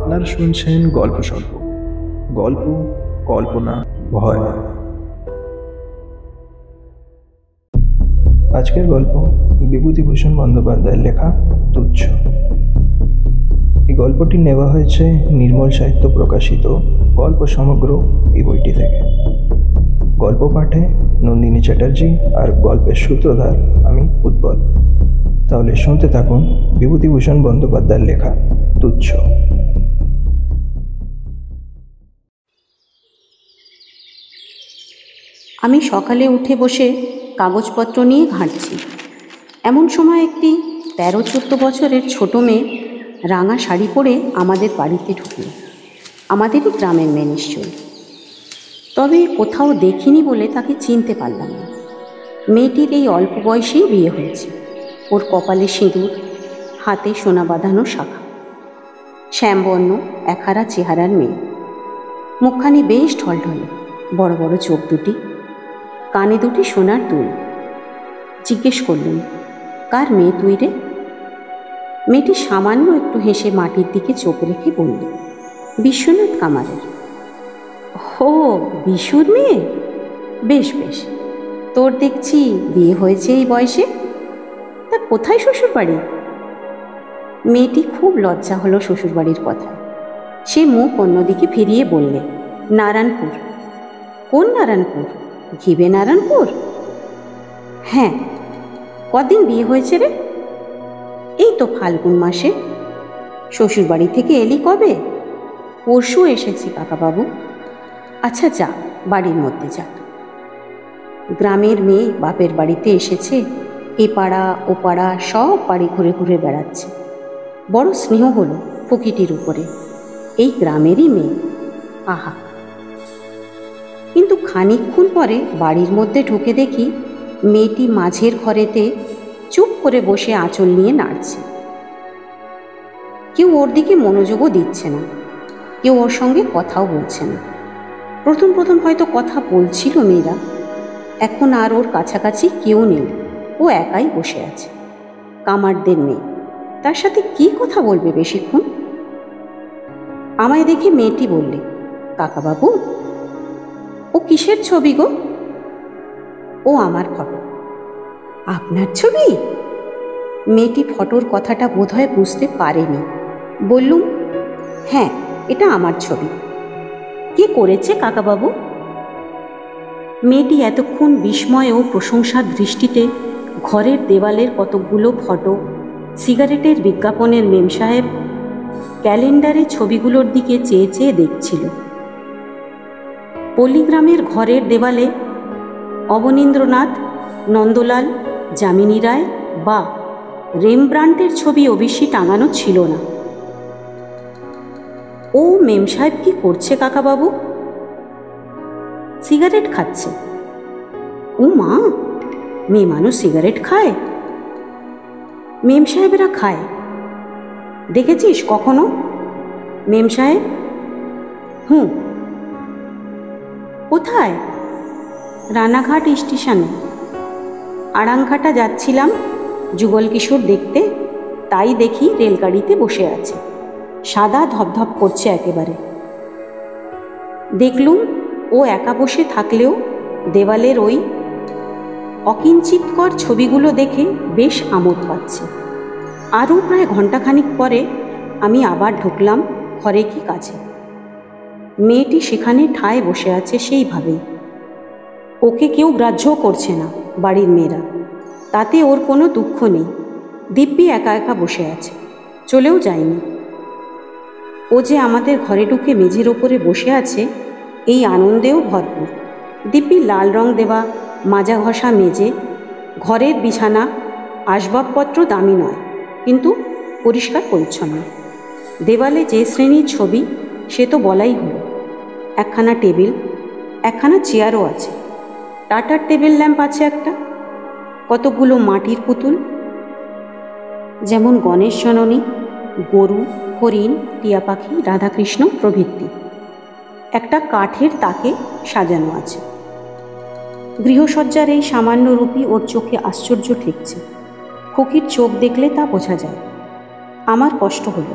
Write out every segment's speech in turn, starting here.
আপনারা শুনছেন গল্প স্বল্প, গল্প, কল্পনা, ভয়। আজকের গল্প বিভূতিভূষণ বন্দ্যোপাধ্যায়ের লেখা তুচ্ছ। এই গল্পটি নেওয়া হয়েছে নির্মল সাহিত্য প্রকাশিত গল্প সমগ্র এই বইটি থেকে। গল্প পাঠে নন্দিনী চ্যাটার্জি আর গল্পের সূত্রধার আমি উৎপল। তাহলে শুনতে থাকুন বিভূতিভূষণ বন্দ্যোপাধ্যায়ের লেখা তুচ্ছ। আমি সকালে উঠে বসে কাগজপত্র নিয়ে ঘাঁটছি। এমন সময় একটি 13-14 বছরের ছোট মেয়ে রাঙা শাড়ি পরে আমাদের বাড়িতে ঢুকল। আমাদেরই গ্রামের মেয়ে নিশ্চয়ই, তবে কোথাও দেখিনি বলে তাকে চিনতে পারলাম না। মেয়েটির এই অল্প বয়সেই বিয়ে হয়েছে। ওর কপালে সিঁদুর, হাতে সোনা বাঁধানো শাখা। শ্যামবর্ণ একহারা চেহারার মেয়ে, মুখখানি বেশ ঢলঢলে, বড় বড় চোখ দুটি, কানে দুটি সোনার দুল। জিজ্ঞেস করলেন, কার মেয়ে তুই রে? মেয়েটি সামান্য একটু হেসে মাটির দিকে চোখ রেখে বলল, বিশ্বনাথ কামারের। ও, বিশুর মেয়ে? বেশ বেশ, তোর দেখছি বিয়ে হয়েছে এই বয়সে। তা কোথায় শ্বশুর বাড়ি? মেয়েটি খুব লজ্জা হলো শ্বশুরবাড়ির কথায়। সে মুখ অন্যদিকে ফিরিয়ে বললে, নারায়ণপুর। কোন নারায়ণপুর? ঘিবে নারায়ণপুর? হ্যাঁ। কদিন বিয়ে হয়েছে রে? এই তো ফাল্গুন মাসে। শ্বশুরবাড়ি থেকে এলি কবে? পরশু এসেছি কাকাবাবু। আচ্ছা যা, বাড়ির মধ্যে যা। গ্রামের মেয়ে বাপের বাড়িতে এসেছে, এ পাড়া ও পাড়া সব বাড়ি ঘুরে ঘুরে বেড়াচ্ছে। বড় স্নেহ হলো ফকিটির উপরে। এই গ্রামেরই মেয়ে, আহা। কিন্তু খানিকক্ষণ পরে বাড়ির মধ্যে ঢুকে দেখি মেয়েটি মাঝের ঘরেতে চুপ করে বসে আঁচল নিয়ে নাড়ছে। কেউ ওর দিকে মনোযোগও দিচ্ছে না, কেউ ওর সঙ্গে কথাও বলছে না। প্রথম প্রথম হয়তো কথা বলছিল মেয়েরা, এখন আর ওর কাছাকাছি কেউ নেই। ও একাই বসে আছে। কামারদের মেয়ে, তার সাথে কি কথা বলবে বেশিক্ষণ? আমায় দেখে মেয়েটি বললে, কাকাবাবু, ও কিসের ছবি গো? ও আমার ফটো। আপনার ছবি? মেয়েটি ফটোর কথাটা বোধহয় বুঝতে পারেনি। বললুম, হ্যাঁ, এটা আমার ছবি। কে করেছে কাকাবাবু? মেয়েটি এতক্ষণ বিস্ময় ও প্রশংসার দৃষ্টিতে ঘরের দেওয়ালের কতকগুলো ফটো, সিগারেটের বিজ্ঞাপনের মেমসাহেব, ক্যালেন্ডারের ছবিগুলোর দিকে চেয়ে চেয়ে দেখছিল। পল্লীগ্রামের ঘরের দেওয়ালে অবনীন্দ্রনাথ, নন্দলাল, যামিনী রায় বা রেমব্রান্টের ছবি অবশ্যই টাঙানো ছিল না। ও মেমসাহেব কি করছে কাকাবাবু? সিগারেট খাচ্ছে। ও মা, মেয়ে মানুষ সিগারেট খায়? মেমসাহেবেরা খায়। দেখেছিস কখনো মেমসাহেব? হুঁ। কোথায়? রানাঘাট স্টেশনে। আড়াংঘাটা যাচ্ছিলাম যুগল কিশোর দেখতে, তাই দেখি রেলগাড়িতে বসে আছে, সাদা ধপধপ করছে একেবারে। দেখলুম ও একা বসে থাকলেও দেওয়ালের ওই অকিঞ্চিতকর ছবিগুলো দেখে বেশ আমোদ পাচ্ছে। আরও প্রায় ঘণ্টাখানিক পরে আমি আবার ঢুকলাম ঘরে কি কাজে। মেয়েটি সেখানে ঠায় বসে আছে সেইভাবেই। ওকে কেউ গ্রাহ্যও করছে না বাড়ির মেয়েরা, তাতে ওর কোনো দুঃখ নেই। দিব্যি একা একা বসে আছে, চলেও যায়নি। ও যে আমাদের ঘরে ঢুকে মেঝের ওপরে বসে আছে, এই আনন্দেও ভরপুর। দিব্যি লাল রং দেওয়া মাজা ঘষা মেঝে, ঘরের বিছানা, আসবাবপত্র দামি নয়, কিন্তু পরিষ্কার পরিচ্ছন্ন। দেওয়ালে যে শ্রেণীর ছবি সে তো বলাই হলো। একখানা টেবিল, একখানা চেয়ারও আছে, টাটার টেবিল ল্যাম্প আছে একটা, কতগুলো মাটির পুতুল, যেমন গণেশ জননী, গরু, হরিণ, টিয়া পাখি, রাধাকৃষ্ণ প্রভৃতি। একটা কাঠের তাকে সাজানো আছে। গৃহসজ্জার এই সামান্য রূপই ওর চোখে আশ্চর্য ঠেকছে। খুকির চোখ দেখলে তা বোঝা যায়। আমার কষ্ট হলো।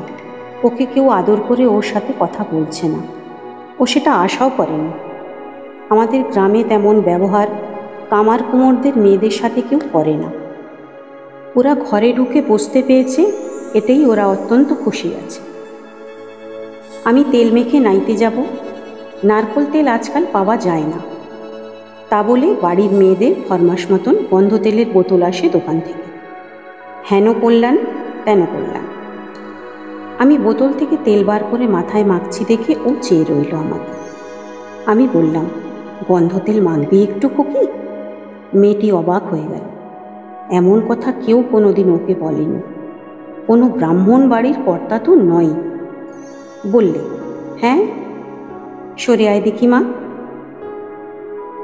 ওকে কেউ আদর করে ওর সাথে কথা বলছে না। ও সেটা আশাও করেনি। আমাদের গ্রামে তেমন ব্যবহার কামার কুমোরদের মেয়েদের সাথে কেউ করে না। ওরা ঘরে ঢুকে বসতে পেয়েছে, এতেই ওরা অত্যন্ত খুশি আছে। আমি তেল মেখে নাইতে যাব। নারকোল তেল আজকাল পাওয়া যায় না। তা বলে বাড়ির মেয়েদের ফরমাস মতন গন্ধ তেলের বোতল আসে দোকান থেকে। হেন কল্যাণ তেন কল্যাণ। আমি বোতল থেকে তেল বার করে মাথায় মাখছি দেখে ও চেয়ে রইল আমাকে। আমি বললাম, গন্ধ তেল মাখবি একটু খুকি? মেয়েটি অবাক হয়ে গেল। এমন কথা কেউ কোনোদিন ওকে বলেনি। কোনো ব্রাহ্মণ বাড়ির কর্তা তো নয়। বললে, হ্যাঁ, সরে আয় দেখি মা।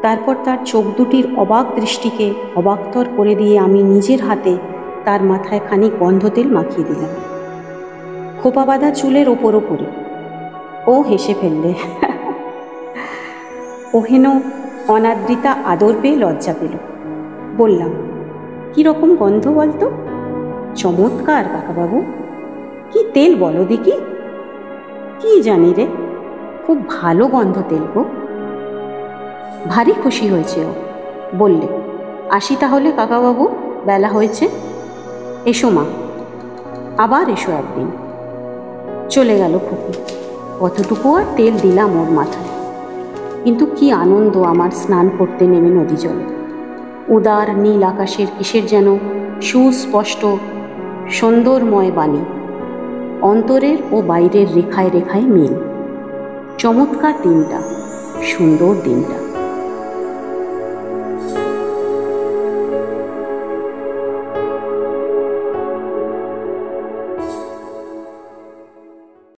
তারপর তার চোখ দুটির অবাক দৃষ্টিকে অবাকতর করে দিয়ে আমি নিজের হাতে তার মাথায় খানিক গন্ধ তেল মাখিয়ে দিলাম, খোপা বাঁধা চুলের ওপর ওপরে। ও হেসে ফেললে। ওহেন অনাদৃতা আদর পেয়ে লজ্জা পেল। বললাম, কীরকম গন্ধ বলতো? চমৎকার কাকাবাবু। কি তেল বলো দেখি? কি জানি রে, খুব ভালো গন্ধ তেল গো। ভারী খুশি হয়েছে ও। বললে, আসি তাহলে কাকাবাবু, বেলা হয়েছে। এসো মা, আবার এসো একদিন। চলে গেল খুকি। কতটুকু আর তেল দিলাম ওর মাথায়। কিন্তু কি আনন্দ আমার স্নান করতে নেমে নদী জলে। উদার নীল আকাশের কিসের যেন সুস্পষ্ট সুন্দরময় বাণী, অন্তরের ও বাইরের রেখায় রেখায় মিল। চমৎকার দিনটা, সুন্দর দিনটা।